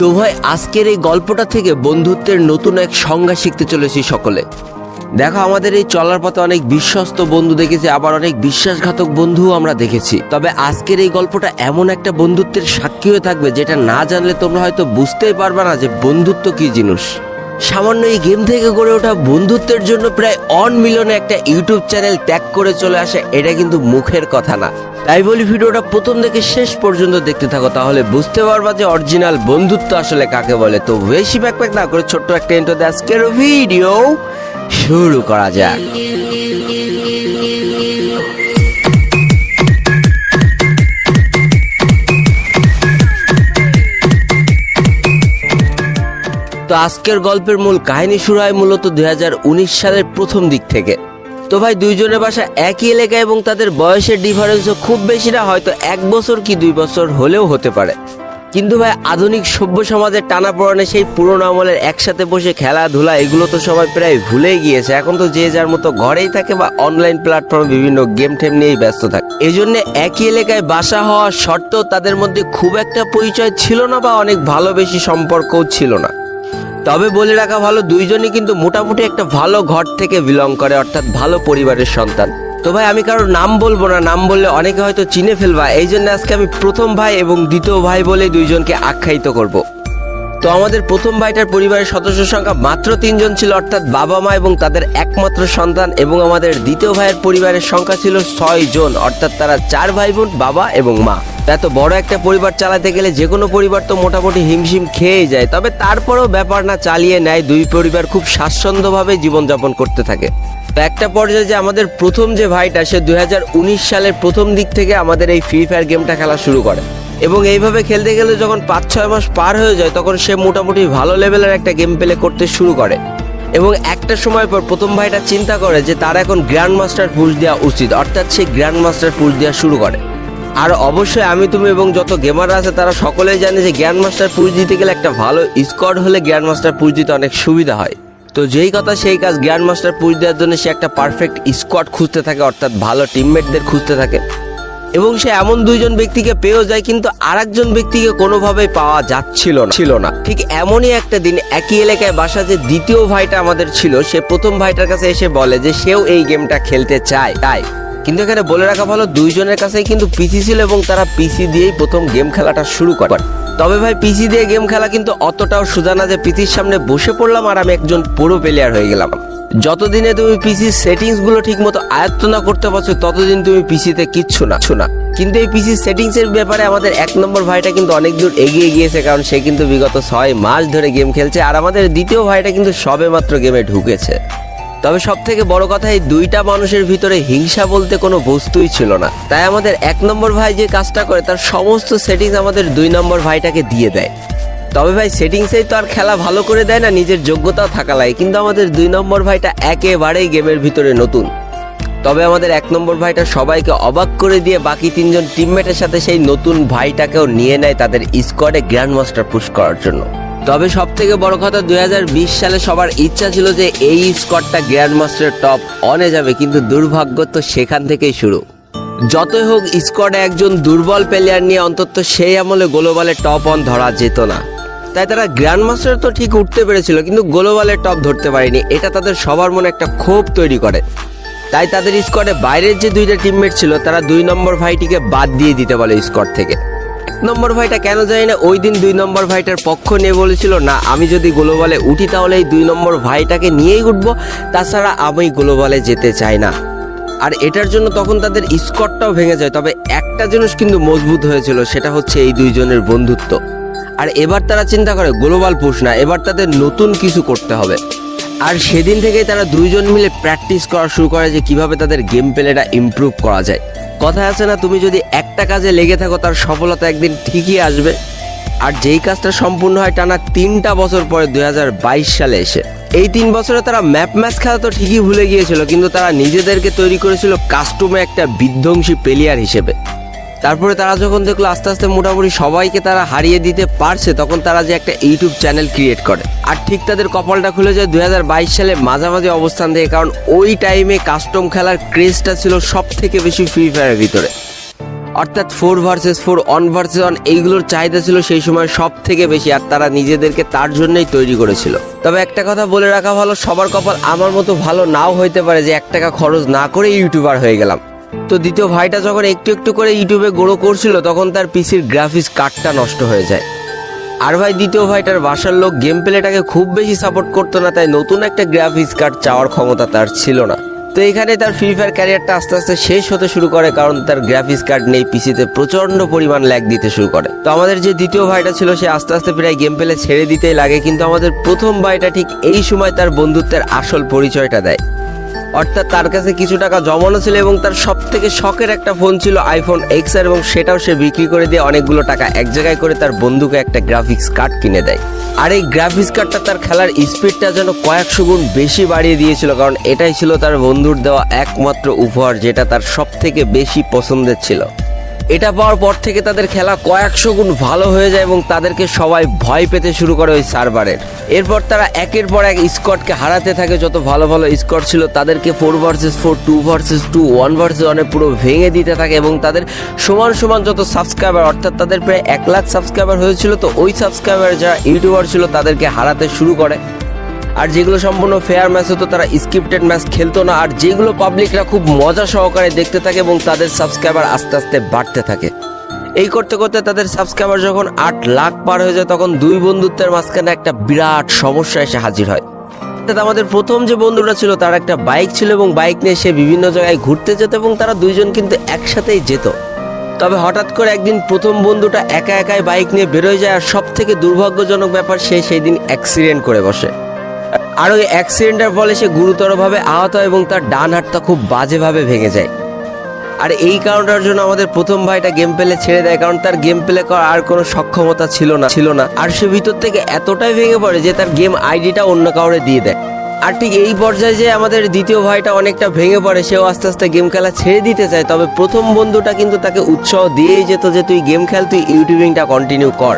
তো ভাই আজকের এই গল্পটা থেকে বন্ধুত্বের নতুন এক সংজ্ঞা শিখতে চলেছি সকলে। দেখো, আমাদের এই চলার পথে অনেক বিশ্বস্ত বন্ধু দেখেছি, আবার অনেক বিশ্বাসঘাতক বন্ধুও আমরা দেখেছি। তবে আজকের এই গল্পটা এমন একটা বন্ধুত্বের সাক্ষী হয়ে থাকবে যেটা না জানলে তোমরা হয়তো বুঝতেই পারবে না যে বন্ধুত্ব কি জিনিস। সামান্য এই গেম থেকে গড়ে ওঠা বন্ধুত্বের জন্য প্রায় 1 মিলিয়নে একটা ইউটিউব চ্যানেল ত্যাগ করে চলে আসে, এটা কিন্তু মুখের কথা না। তাই বলি ভিডিওটা প্রথম থেকে শেষ পর্যন্ত দেখতে থাকো, তাহলে বুঝতে পারবা যে অরিজিনাল বন্ধুত্ব আসলে কাকে বলে। তো বেশি ব্যাকপ্যাক না করে ছোট্ট একটা ইন্ট্রো দিয়ে আজকের ভিডিও শুরু করা যাক। তো আজকের গল্পের মূল কাহিনী শুরু হয় মূলত 2019 সালের প্রথম দিক থেকে। তো ভাই দুইজনের বাসা একই এলাকায় এবং তাদের বয়সের ডিফারেন্সও খুব বেশি না, হয়তো 1 বছর কি 2 বছর হলেও হতে পারে। কিন্তু ভাই আধুনিক সভ্য সমাজের টানাপোড়েনে সেই পুরোনো আমলের একসাথে বসে খেলাধুলা এগুলো তো সবাই প্রায় ভুলেই গিয়েছে। এখন তো যে যার মতো ঘরেই থাকে বা অনলাইন প্ল্যাটফর্মে বিভিন্ন গেম টেম নিয়েই ব্যস্ত থাকে। এই জন্য একই এলাকায় বাসা হওয়া সত্ত্বেও তাদের মধ্যে খুব একটা পরিচয় ছিল না বা অনেক ভালোবেসি সম্পর্কও ছিল না। তবে বলে রাখা ভালো, দুইজনই কিন্তু মোটামুটি একটা ভালো ঘর থেকে বিলং করে, অর্থাৎ ভালো পরিবারের সন্তান। তো ভাই আমি কারোর নাম বলবো না, নাম বললে অনেকে হয়তো চিনে ফেলবা, এই জন্য আজকে আমি প্রথম ভাই এবং দ্বিতীয় ভাই বলে দুইজনকে আখ্যায়িত করব। তো আমাদের প্রথম ভাইটার পরিবারের সদস্য সংখ্যা মাত্র 3 জন ছিল, অর্থাৎ বাবা মা এবং তাদের একমাত্র সন্তান। এবং আমাদের দ্বিতীয় ভাইয়ের পরিবারের সংখ্যা ছিল 6 জন, অর্থাৎ তারা 4 ভাই বোন, বাবা এবং মা। এত বড় একটা পরিবার চালাতে গেলে যে কোনো পরিবার তো মোটামুটি হিমশিম খেয়ে যায়, তবে তারপরেও ব্যাপার না চালিয়ে নেয়, দুই পরিবার খুব স্বাচ্ছন্দ্যভাবে জীবনযাপন করতে থাকে। তো একটা পর্যায়ে যে আমাদের প্রথম যে ভাইটা, সে 2019 সালের প্রথম দিক থেকে আমাদের এই ফ্রি ফায়ার গেমটা খেলা শুরু করে এবং এইভাবে খেলতে গেলে যখন 5-6 মাস পার হয়ে যায় তখন সে মোটামুটি ভালো লেভেলের একটা গেম প্লে করতে শুরু করে। এবং একটা সময় পর প্রথম ভাইটা চিন্তা করে যে তার এখন গ্র্যান্ড মাস্টার পুশ দেওয়া উচিত, অর্থাৎ সে গ্র্যান্ড মাস্টার পুশ দেওয়া শুরু করে। আর অবশ্যই আমি তুমি এবং যত গেমাররা আছে তারা সকলেই জানে যে গ্র্যান্ড মাস্টার পুশ দিতে গেলে একটা ভালো স্কোয়াড হলে গ্র্যান্ড মাস্টার পুশ দিতে অনেক সুবিধা হয়। তো যেই কথা সেই কাজ, গ্র্যান্ড মাস্টার পুশ দেওয়ার জন্য সে একটা পারফেক্ট স্কোয়াড খুঁজতে থাকে, অর্থাৎ ভালো টিমমেটদের খুঁজতে থাকে। এবং সে এমন 2 জন ব্যক্তিকে পেয়েও যায়, কিন্তু আরেকজন ব্যক্তিকে কোনোভাবেই পাওয়া যাচ্ছিল না। ঠিক এমনই একটা দিন একই এলাকায় বাসা যে দ্বিতীয় ভাইটা আমাদের ছিল, সে প্রথম ভাইটার কাছে এসে বলে যে সেও এই গেমটা খেলতে চায়। কিন্তু এখানে বলে রাখা ভালো, 2 জনের কাছেই কিন্তু পিসি ছিল এবং তারা পিসি দিয়েই প্রথম গেম খেলাটা শুরু করে। তবে ভাই পিসি দিয়ে গেম খেলা কিন্তু অতটাও সোজা না যে পিসির সামনে বসে পড়লাম আর আমি একজন পুরো প্লেয়ার হয়ে গেলাম। যতদিনে তুমি পিসির সেটিংস গুলো ঠিক মতো আয়ত্ত না করতে পারছো ততদিন তুমি পিসিতে কিচ্ছু না। কিন্তু এই পিসির সেটিংস এর ব্যাপারে আমাদের 1 নম্বর ভাইটা কিন্তু অনেক দূর এগিয়ে গিয়েছে, কারণ সে কিন্তু বিগত 6 মাস ধরে গেম খেলছে, আর আমাদের দ্বিতীয় ভাইটা কিন্তু সবে মাত্র গেমে ঢুকেছে। তবে সব থেকে বড় কথা, এই 2টা মানুষের ভিতরে হিংসা বলতে কোনো বস্তুই ছিল না। তাই আমাদের 1 নম্বর ভাই যে কাজটা করে তার সমস্ত সেটিংস আমাদের 2 নম্বর ভাইটাকে দিয়ে দেয়। তবে ভাই সেটিংসেই তো আর খেলা ভালো করে দেয় না, নিজের যোগ্যতাও থাকা লাগে। কিন্তু আমাদের 2 নম্বর ভাইটা একেবারেই গেমের ভিতরে নতুন। তবে আমাদের 1 নম্বর ভাইটা সবাইকে অবাক করে দিয়ে বাকি 3 জন টিমমেটের সাথে সেই নতুন ভাইটাকেও নিয়ে নেয় তাদের স্কোয়াডে গ্র্যান্ড মাস্টার পুশ করার জন্য। তবে সব থেকে বড় কথা, 2020 সালে সবার ইচ্ছা ছিল যে এই স্কোয়াডটা গ্র্যান্ড মাস্টার টপ অনে যাবে, কিন্তু দুর্ভাগ্য তো সেখান থেকেই শুরু। যতই হোক স্কোয়াডে একজন দুর্বল প্লেয়ার নিয়ে অন্তত সেই আমলে গ্লোবালে টপ 1 ধরা যেত না। তাই তারা গ্র্যান্ড মাস্টার তো ঠিক উঠতে পেরেছিল, কিন্তু গ্লোবালের টপ ধরতে পারেনি। এটা তাদের সবার মনে একটা ক্ষোভ তৈরি করে। তাই তাদের স্কোয়াডে বাইরের যে 2টা টিমমেট ছিল তারা 2 নম্বর ভাইটিকে বাদ দিয়ে দিতে বলে স্কোয়াড থেকে। 1 নম্বর ভাইটা কেন জানি না ওই দিন 2 নম্বর ভাইটার পক্ষ নিয়ে বলেছিল, না আমি যদি গ্লোবালে উঠি তাহলে এই 2 নম্বর ভাইটাকে নিয়েই উঠবো, তাছাড়া আমি গ্লোবালে যেতে চাই না। আর এটার জন্য তখন তাদের স্কোয়াডটাও ভেঙে যায়। তবে একটা জিনিস কিন্তু মজবুত হয়েছিল, সেটা হচ্ছে এই 2 জনের বন্ধুত্ব। আর এবার তারা চিন্তা করে গ্লোবাল পুশ না, এবার তাদের নতুন কিছু করতে হবে। আর সেদিন থেকেই তারা 2 জন মিলে প্র্যাকটিস করা শুরু করে যে কিভাবে তাদের গেম প্লেটা ইমপ্রুভ করা যায়। কথা আছে না, তুমি যদি একটা কাজে লেগে থাকো তার সফলতা একদিন ঠিকই আসবে। আর যেই কাজটা সম্পূর্ণ হয় টানা 3টা বছর পরে 2022 সালে এসে। এই 3 বছরে তারা ম্যাপ ম্যাচ খেলা তো ঠিকই ভুলে গিয়েছিল, কিন্তু তারা নিজেদেরকে তৈরি করেছিল কাস্টমে একটা বিধ্বংসী প্লেয়ার হিসেবে। তারপরে তারা যখন দেখলো আস্তে আস্তে মোটামুটি সবাইকে তারা হারিয়ে দিতে পারছে, তখন তারা যে একটা ইউটিউব চ্যানেল ক্রিয়েট করে। আর ঠিক তাদের কপালটা খুলে যায় 2022 সালে মাঝামাঝি অবস্থান থেকে, কারণ ওই টাইমে কাস্টম খেলার ক্রেজটা ছিল সব থেকে বেশি ফ্রি ফায়ারের ভিতরে। অর্থাৎ 4 vs 4, 1 vs 1 এইগুলোর চাহিদা ছিল সেই সময় সব থেকে বেশি, আর তারা নিজেদেরকে তার জন্যই তৈরি করেছিল। তবে একটা কথা বলে রাখা ভালো, সবার কপাল আমার মতো ভালো নাও হইতে পারে যে 1 টাকা খরচ না করে ইউটিউবার হয়ে গেলাম। তো দ্বিতীয় ভাইটা যখন একটু একটু করে ইউটিউবে গ্রো করছিল তখন তার পিসির গ্রাফিক্স কার্ডটা নষ্ট হয়ে যায়। আর ভাই দ্বিতীয় ভাইটার বাসার লোক গেম প্লেটাকে খুব বেশি সাপোর্ট করতো না, তাই নতুন একটা গ্রাফিক্স কার্ড চাওয়ার ক্ষমতা তার ছিল না। তো এখানে তার ফ্রি ফায়ার ক্যারিয়ারটা আস্তে আস্তে শেষ হতে শুরু করে, কারণ তার গ্রাফিক্স কার্ড নেই, পিসিতে প্রচন্ড পরিমাণ ল্যাগ দিতে শুরু করে। তো আমাদের যে দ্বিতীয় ভাইটা ছিল সে আস্তে আস্তে প্রায় গেম প্লে ছেড়ে দিতেই লাগে, কিন্তু আমাদের প্রথম ভাইটা ঠিক এই সময় তার বন্ধুত্বের আসল পরিচয়টা দেয়। অর্থাৎ তার কাছে কিছু টাকা জমানো ছিল এবং তার সব থেকে শখের একটা ফোন ছিল আইফোন XR, এবং সেটাও সে বিক্রি করে দিয়ে অনেকগুলো টাকা এক জায়গায় করে তার বন্ধুকে একটা গ্রাফিক্স কার্ড কিনে দেয়। আর এই গ্রাফিক্স কার্ডটা তার খেলার স্পিডটা যেন কয়েকশো গুণ বেশি বাড়িয়ে দিয়েছিল, কারণ এটাই ছিল তার বন্ধুর দেওয়া একমাত্র উপহার যেটা তার সব থেকে বেশি পছন্দের ছিল। এটা পাওয়ার পর থেকে তাদের খেলা কয়েকশো গুণ ভালো হয়ে যায় এবং তাদেরকে সবাই ভয় পেতে শুরু করে ওই সার্ভারের। এরপর তারা একের পর এক স্কোয়াডকে হারাতে থাকে, যত ভালো ভালো স্কোয়াড ছিল তাদেরকে 4 vs 4, 2 vs 2, 1 vs 1 পুরো ভেঙে দিতে থাকে, এবং তাদের সমান সমান যত সাবস্ক্রাইবার, অর্থাৎ তাদের প্রায় 1 লাখ সাবস্ক্রাইবার হয়েছিল, তো ওই সাবস্ক্রাইবার যারা ইউটিউবার ছিল তাদেরকে হারাতে শুরু করে। আর যেগুলো সম্পূর্ণ ফেয়ার ম্যাচ হতো তারা স্ক্রিপ্টেড ম্যাচ খেলতো না, আর যেগুলো পাবলিকরা খুব মজা সহকারে দেখতে থাকে এবং তাদের সাবস্ক্রাইবার আস্তে আস্তে বাড়তে থাকে। এই করতে করতে তাদের সাবস্ক্রাইবার যখন 8 লাখ পার হয়ে যায় তখন দুই বন্ধুত্বের মাঝখানে একটা বিরাট সমস্যা এসে হাজির হয়। আমাদের প্রথম যে বন্ধুটা ছিল তার একটা বাইক ছিল এবং বাইক নিয়ে সে বিভিন্ন জায়গায় ঘুরতে যেত এবং তারা দুইজন কিন্তু একসাথেই যেত। তবে হঠাৎ করে একদিন প্রথম বন্ধুটা একা একাই বাইক নিয়ে বেরোয় যায়, আর সব থেকে দুর্ভাগ্যজনক ব্যাপার সে সেই দিন অ্যাক্সিডেন্ট করে বসে। আর ওই অ্যাক্সিডেন্টের ফলে সে গুরুতরভাবে আহত হয় এবং তার ডান হাতটা খুব বাজেভাবে ভেঙে যায়। আর এই কারণটার জন্য আমাদের প্রথম ভাইটা গেম প্লে ছেড়ে দেয়, কারণ তার গেম প্লে করার আর কোনো সক্ষমতা ছিল না। আর সে ভিতর থেকে এতটাই ভেঙে পড়ে যে তার গেম আইডিটা অন্য কাউরে দিয়ে দেয়। আর ঠিক এই পর্যায়ে যে আমাদের দ্বিতীয় ভাইটা অনেকটা ভেঙে পড়ে, সেও আস্তে আস্তে গেম খেলা ছেড়ে দিতে চায়। তবে প্রথম বন্ধুটা কিন্তু তাকে উৎসাহ দিয়েই যেত যে তুই গেম খেল, তুই ইউটিউবিংটা কন্টিনিউ কর।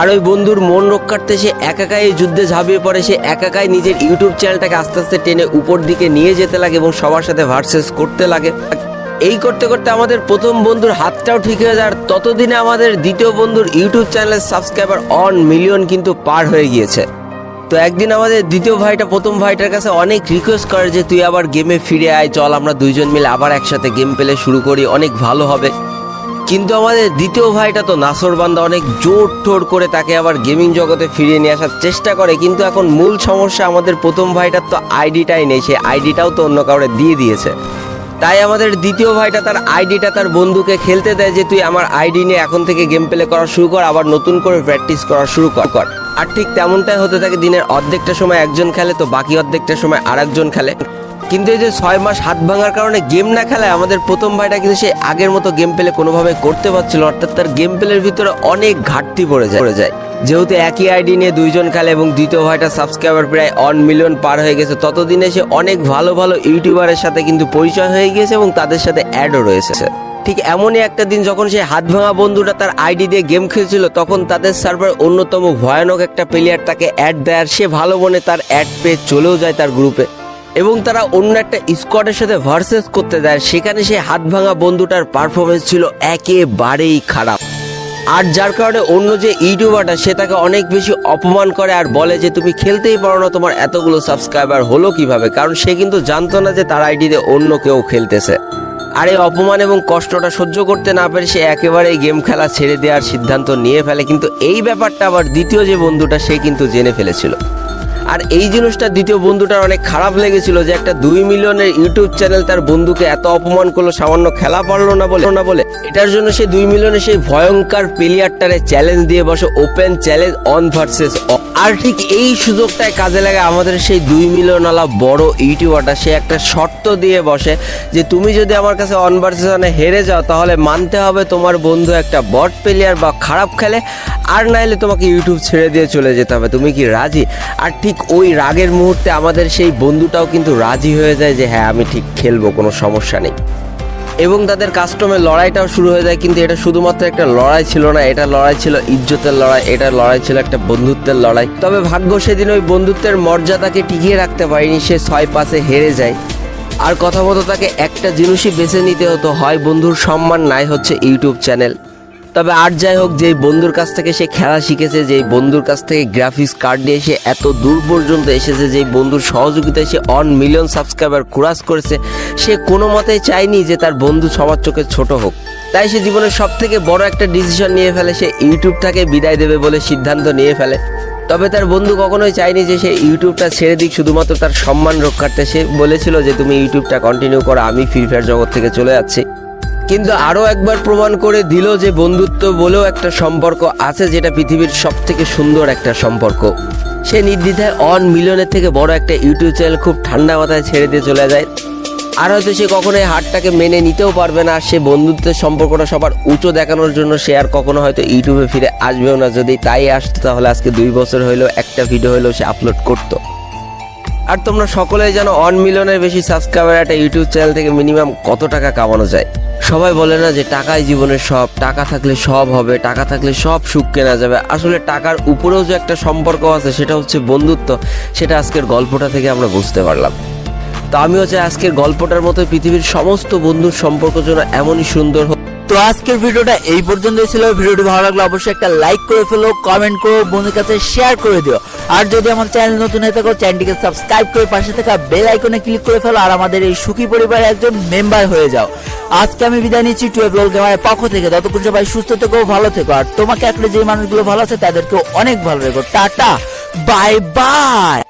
আর ওই বন্ধুর মন রক্ষার্থে সে একাকাই এই যুদ্ধে ঝাঁপিয়ে পড়ে, সে একাকাই নিজের ইউটিউব চ্যানেলটাকে আস্তে আস্তে টেনে উপর দিকে নিয়ে যেতে লাগে এবং সবার সাথে ভার্সেস করতে লাগে। এই করতে করতে আমাদের প্রথম বন্ধুর হাতটাও ঠিক হয়ে যায়, আর ততদিনে আমাদের দ্বিতীয় বন্ধুর ইউটিউব চ্যানেলের সাবস্ক্রাইবার 1 মিলিয়ন কিন্তু পার হয়ে গিয়েছে। তো একদিন আমাদের দ্বিতীয় ভাইটা প্রথম ভাইটার কাছে অনেক রিকোয়েস্ট করে যে তুই আবার গেমে ফিরে আয়, চল আমরা দুইজন মিলে আবার একসাথে গেম প্লে শুরু করি, অনেক ভালো হবে। কিন্তু আমাদের দ্বিতীয় ভাইটা তো নাসরবান্দা, অনেক জোর টোর করে তাকে আবার গেমিং জগতে ফিরিয়ে নিয়ে আসার চেষ্টা করে। কিন্তু এখন মূল সমস্যা আমাদের প্রথম ভাইটার তো আইডিটাই নেই, সে আইডিটাও তো অন্য কাউরে দিয়ে দিয়েছে। তাই আমাদের দ্বিতীয় ভাইটা তার আইডিটা তার বন্ধুকে খেলতে দেয় যে তুই আমার আইডি নিয়ে এখন থেকে গেম প্লে করা শুরু কর, আবার নতুন করে প্র্যাকটিস করা শুরু কর। আর ঠিক তেমনটাই হতে থাকে, দিনের অর্ধেকটা সময় একজন খেলে তো বাকি অর্ধেকটা সময় আরেকজন খেলে। কিন্তু এই যে 6 মাস হাত ভাঙার কারণে গেম না খেলায় আমাদের প্রথম ভাইটা কিন্তু সে আগের মতো গেম প্লে কোনোভাবে করতে পারছিল, অর্থাৎ তার গেম প্লের ভিতরে অনেক ঘাটতি পড়ে যায়। যেহেতু একই আইডি নিয়ে দুইজন খেলে এবং দ্বিতীয় ভাইটা সাবস্ক্রাইবার প্রায় 1 মিলিয়ন পার হয়ে গেছে, ততদিনে সে অনেক ভালো ভালো ইউটিউবারের সাথে কিন্তু পরিচয় হয়ে গিয়েছে এবং তাদের সাথে অ্যাডও রয়েছে। ঠিক এমনই একটা দিন যখন সে হাত ভাঙা বন্ধুটা তার আইডি দিয়ে গেম খেলছিল, তখন তাদের সার্ভার অন্যতম ভয়ানক একটা প্লেয়ার তাকে অ্যাড দেয়, আর সে ভালো মনে তার অ্যাড পেয়ে চলেও যায় তার গ্রুপে, এবং তারা অন্য একটা স্কোয়াডের সাথে ভার্সেস করতে দেয়। সেখানে সে হাত ভাঙা বন্ধুটার পারফরমেন্স ছিল একেবারেই খারাপ, আর যার কারণে অন্য যে ইউটিউবারটা সে তাকে অনেক বেশি অপমান করে আর বলে যে তুমি খেলতেই পারো না, তোমার এতগুলো সাবস্ক্রাইবার হলো কিভাবে, কারণ সে কিন্তু জানতো না যে তার আইডিতে অন্য কেউ খেলতেছে। আর এই অপমান এবং কষ্টটা সহ্য করতে না পেরে সে একেবারে গেম খেলা ছেড়ে দেওয়ার সিদ্ধান্ত নিয়ে ফেলে। কিন্তু এই ব্যাপারটা আবার দ্বিতীয় যে বন্ধুটা সে কিন্তু জেনে ফেলেছিল, আর এই জিনিসটা দ্বিতীয় বন্ধুটার অনেক খারাপ লেগেছিল যে একটা 2 মিলিয়নের ইউটিউব চ্যানেল তার বন্ধুকে এত অপমান করলো সামান্য খেলা পারলো না বলে। এটার জন্য সে 2 মিলিয়নের সেই ভয়ঙ্কর প্লেয়ারটারে চ্যালেঞ্জ দিয়ে বসে, ওপেন চ্যালেঞ্জ 1 ভার্সেস 1। আর ঠিক এই সুযোগটাই কাজে লাগে আমাদের সেই 2 মিলিয়নওয়ালা বড় ইউটিউবারটা। সে একটা শর্ত দিয়ে বসে যে তুমি যদি আমার কাছে 1 ভার্সেস 1 হেরে যাও তাহলে মানতে হবে তোমার বন্ধু একটা বট প্লেয়ার বা খারাপ খেলে, আর নাইলে তোমাকে ইউটিউব ছেড়ে দিয়ে চলে যেতে হবে, তুমি কি রাজি? আর ঠিক ওই রাগের মুহূর্তে আমাদের সেই বন্ধুটাও কিন্তু রাজি হয়ে যায় যে হ্যাঁ আমি ঠিক খেলবো, কোনো সমস্যা নেই, এবং তাদের কাস্টমের লড়াইটাও শুরু হয়ে যায়। কিন্তু এটা শুধুমাত্র একটা লড়াই ছিল না, এটা লড়াই ছিল ইজ্জতের লড়াই, এটা লড়াই ছিল একটা বন্ধুত্বের লড়াই। তবে ভাগ্য সেদিন ওই বন্ধুত্বের মর্যাদাকে টিকিয়ে রাখতে পারেনি, সে 6 পাসে হেরে যায়। আর কথা মতো তাকে একটা জিনিসই বেছে নিতে হতো, হয় বন্ধুর সম্মান, নাই হচ্ছে ইউটিউব চ্যানেল। তবে আর যাই হোক, যেই বন্ধুর কাছ থেকে সে খেলা শিখেছে, যেই বন্ধুর কাছ থেকে গ্রাফিক্স কার্ড নিয়ে সে এত দূর পর্যন্ত এসেছে, যেই বন্ধুর সহযোগিতায় সে 1 মিলিয়ন সাবস্ক্রাইবার ক্রস করেছে, সে কোনো মতেই চায়নি যে তার বন্ধু সবার চোখে ছোট হোক। তাই সে জীবনের সব থেকে বড় একটা ডিসিশন নিয়ে ফেলে, সে ইউটিউবটাকে বিদায় দেবে বলে সিদ্ধান্ত নিয়ে ফেলে। তবে তার বন্ধু কখনোই চায়নি যে সে ইউটিউবটা ছেড়ে দিক শুধুমাত্র তার সম্মান রক্ষার্থে। সে বলেছিল যে তুমি ইউটিউবটা কন্টিনিউ করো, আমি ফ্রি ফায়ার জগৎ থেকে চলে যাচ্ছি। কিন্তু আরও একবার প্রমাণ করে দিল যে বন্ধুত্ব বলেও একটা সম্পর্ক আছে, যেটা পৃথিবীর সব থেকে সুন্দর একটা সম্পর্ক। সে নির্দ্বিধায় 1 মিলিয়নের থেকে বড় একটা ইউটিউব চ্যানেল খুব ঠান্ডা মাথায় ছেড়ে দিয়ে চলে যায়। আর হয়তো সে কখনোই হারটাকে মেনে নিতেও পারবে না। সে বন্ধুত্বের সম্পর্কটা সবার উঁচু দেখানোর জন্য সে আর কখনো হয়তো ইউটিউবে ফিরে আসবেও না। যদি তাই আসতো তাহলে আজকে 2 বছর হইলেও একটা ভিডিও হইলেও সে আপলোড করতো। আর তোমরা সকলেই জানো 1 মিলিয়নের বেশি সাবস্ক্রাইবার একটা ইউটিউব চ্যানেল থেকে মিনিমাম কত টাকা কামানো যায়। সবাই বলে না যে টাকাই জীবনের সব, টাকা থাকলে সব হবে, টাকা থাকলে সব সুখ কেনা যাবে। আসলে টাকার উপরেও যে একটা সম্পর্ক আছে, সেটা হচ্ছে বন্ধুত্ব। সেটা আজকের গল্পটা থেকে আমরা বুঝতে পারলাম। তো আমিও চাই আজকের গল্পটার মতো পৃথিবীর সমস্ত বন্ধুর সম্পর্ক যেন এমনই সুন্দর হোক। তো আজকের ভিডিওটা এই পর্যন্তই ছিল। ভিডিওটি ভালো লাগলে অবশ্যই একটা লাইক করে ফেলো, কমেন্ট করো, বন্ধুদের কাছে শেয়ার করে দিও। আর যদি আমার চ্যানেল নতুন হয়ে থাকো, চ্যানেলটিকে সাবস্ক্রাইব করে পাশে থাকা বেল আইকনে ক্লিক করে ফেলো আর আমাদের এই সুখী পরিবারের একজন মেম্বার হয়ে যাও। আজকে আমি বিদায় নিচ্ছি 12 রোল গেমারের পক্ষ থেকে। ততক্ষণ সবাই সুস্থ থেকো, ভালো থেকো। আর তোমাকে আসলে যে মানুষগুলো ভালো আছে তাদেরকেও অনেক ভালো রেখো। Tata, bye bye.